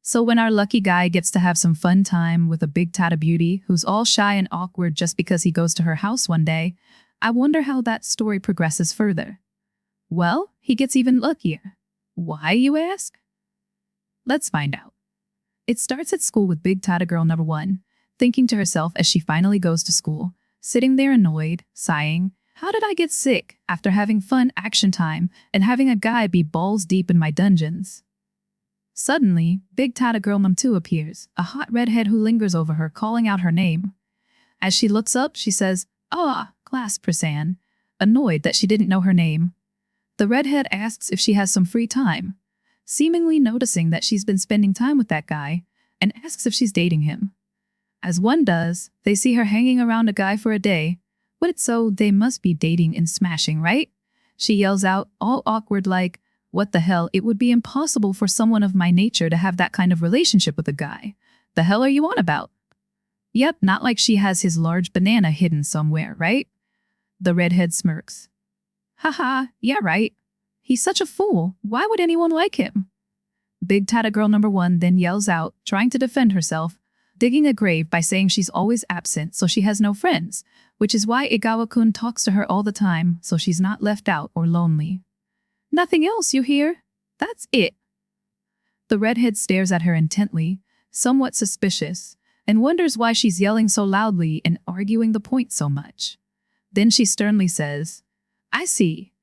So when our lucky guy gets to have some fun time with a big tata beauty who's all shy and awkward just because he goes to her house one day, I wonder how that story progresses further. Well, he gets even luckier. Why, you ask? Let's find out. It starts at school with big tata girl number 1, thinking to herself as she finally goes to school, sitting there annoyed, sighing, how did I get sick after having fun action time and having a guy be balls deep in my dungeons? Suddenly, big tata girl number 2 appears, a hot redhead who lingers over her, calling out her name. As she looks up, she says, "Ah, class person," annoyed that she didn't know her name. The redhead asks if she has some free time, seemingly noticing that she's been spending time with that guy, and asks if she's dating him. As one does, they see her hanging around a guy for a day, but it's so they must be dating and smashing, right? She yells out, all awkward like, what the hell, it would be impossible for someone of my nature to have that kind of relationship with a guy. The hell are you on about? Yep, not like she has his large banana hidden somewhere, right? The redhead smirks. Haha, yeah right. He's such a fool, why would anyone like him? Big tata girl number 1 then yells out, trying to defend herself, digging a grave by saying she's always absent so she has no friends, which is why Igawa-kun talks to her all the time so she's not left out or lonely. Nothing else, you hear? That's it. The redhead stares at her intently, somewhat suspicious, and wonders why she's yelling so loudly and arguing the point so much. Then she sternly says, I see.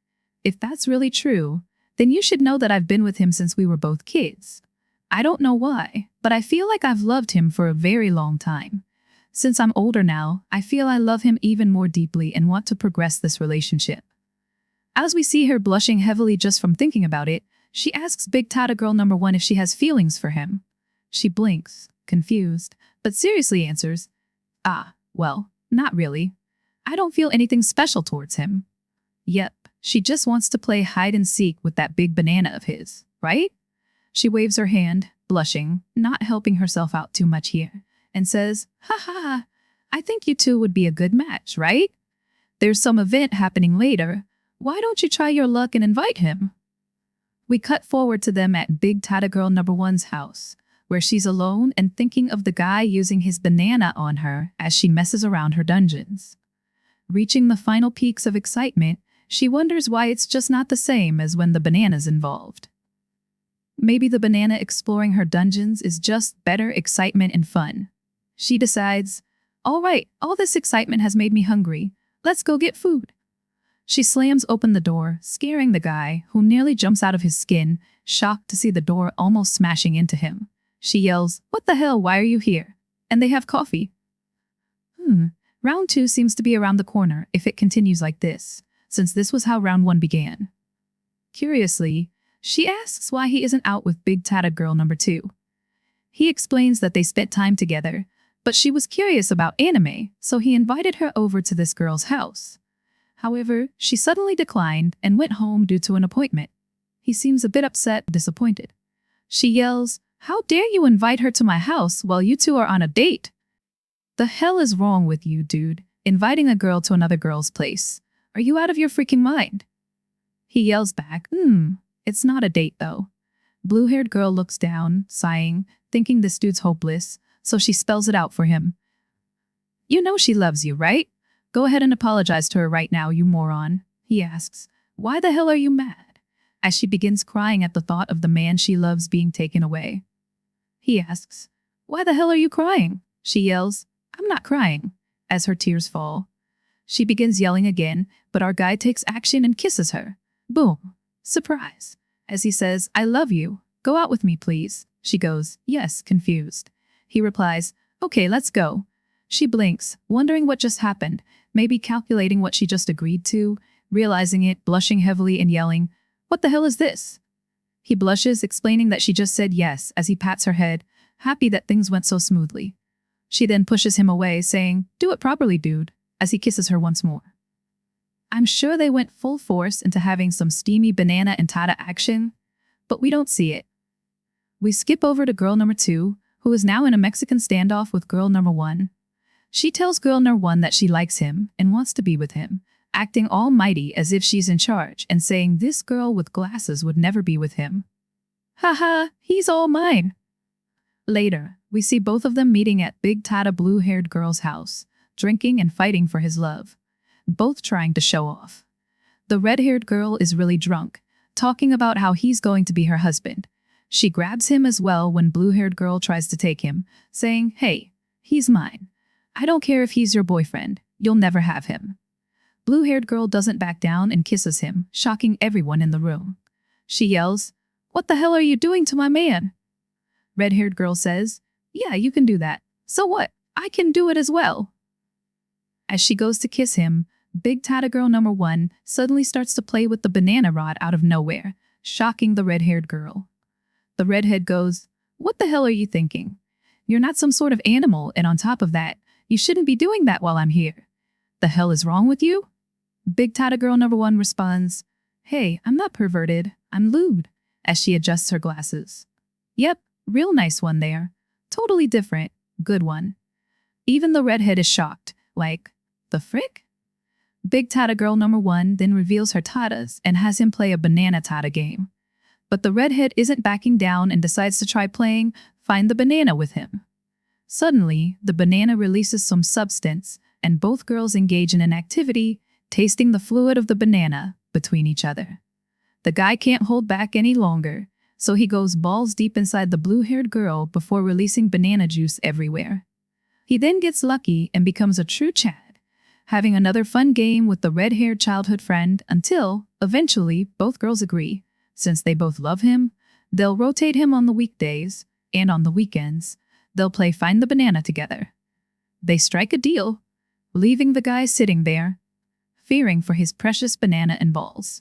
If that's really true, then you should know that I've been with him since we were both kids. I don't know why, but I feel like I've loved him for a very long time. Since I'm older now, I feel I love him even more deeply and want to progress this relationship. As we see her blushing heavily just from thinking about it, she asks big tata girl number 1 if she has feelings for him. She blinks, confused, but seriously answers, well, not really. I don't feel anything special towards him. Yep, she just wants to play hide and seek with that big banana of his, right? She waves her hand, blushing, not helping herself out too much here, and says, ha ha, I think you two would be a good match, right? There's some event happening later. Why don't you try your luck and invite him? We cut forward to them at big tata girl number 1's house, where she's alone and thinking of the guy using his banana on her as she messes around her dungeons. Reaching the final peaks of excitement, she wonders why it's just not the same as when the banana's involved. Maybe the banana exploring her dungeons is just better excitement and fun. She decides, all right, all this excitement has made me hungry. Let's go get food. She slams open the door, scaring the guy, who nearly jumps out of his skin, shocked to see the door almost smashing into him. She yells, what the hell, why are you here? And they have coffee. Round 2 seems to be around the corner if it continues like this, since this was how round 1 began. Curiously, she asks why he isn't out with big tata girl number 2. He explains that they spent time together, but she was curious about anime, so he invited her over to this girl's house. However, she suddenly declined and went home due to an appointment. He seems a bit upset and disappointed. She yells, how dare you invite her to my house while you two are on a date? The hell is wrong with you, dude, inviting a girl to another girl's place? Are you out of your freaking mind? He yells back, it's not a date though. Blue-haired girl looks down, sighing, thinking this dude's hopeless, so she spells it out for him. You know she loves you, right? Go ahead and apologize to her right now, you moron. He asks, why the hell are you mad? As she begins crying at the thought of the man she loves being taken away. He asks, why the hell are you crying? She yells, I'm not crying, as her tears fall. She begins yelling again, but our guy takes action and kisses her. Boom. Surprise. As he says, I love you. Go out with me, please. She goes, yes, confused. He replies, okay, let's go. She blinks, wondering what just happened, maybe calculating what she just agreed to, realizing it, blushing heavily and yelling, what the hell is this? He blushes, explaining that she just said yes as he pats her head, happy that things went so smoothly. She then pushes him away, saying, do it properly, dude, as he kisses her once more. I'm sure they went full force into having some steamy banana and tata action, but we don't see it. We skip over to girl number 2, who is now in a Mexican standoff with girl number 1. She tells girl number 1 that she likes him and wants to be with him, acting almighty as if she's in charge and saying this girl with glasses would never be with him. Haha, he's all mine. Later, we see both of them meeting at Big Tata blue-haired girl's house, drinking and fighting for his love, both trying to show off. The red-haired girl is really drunk, talking about how he's going to be her husband. She grabs him as well when blue-haired girl tries to take him, saying, "Hey, he's mine. I don't care if he's your boyfriend, you'll never have him." Blue-haired girl doesn't back down and kisses him, shocking everyone in the room. She yells, "What the hell are you doing to my man?" Red-haired girl says, "Yeah, you can do that. So what? I can do it as well." As she goes to kiss him, Big Tata girl number 1 suddenly starts to play with the banana rod out of nowhere, shocking the red-haired girl. The redhead goes, "What the hell are you thinking? You're not some sort of animal, and on top of that, you shouldn't be doing that while I'm here. The hell is wrong with you?" Big Tata girl number 1 responds, "Hey, I'm not perverted, I'm lewd," as she adjusts her glasses. "Yep, real nice one there. Totally different, good one." Even the redhead is shocked, like, "The frick?" Big Tata girl number 1 then reveals her tatas and has him play a banana tata game. But the redhead isn't backing down and decides to try playing Find the Banana with him. Suddenly, the banana releases some substance, and both girls engage in an activity, tasting the fluid of the banana between each other. The guy can't hold back any longer, so he goes balls deep inside the blue-haired girl before releasing banana juice everywhere. He then gets lucky and becomes a true Chad, having another fun game with the red-haired childhood friend until, eventually, both girls agree. Since they both love him, they'll rotate him on the weekdays, and on the weekends, they'll play Find the Banana together. They strike a deal, leaving the guy sitting there, fearing for his precious banana and balls.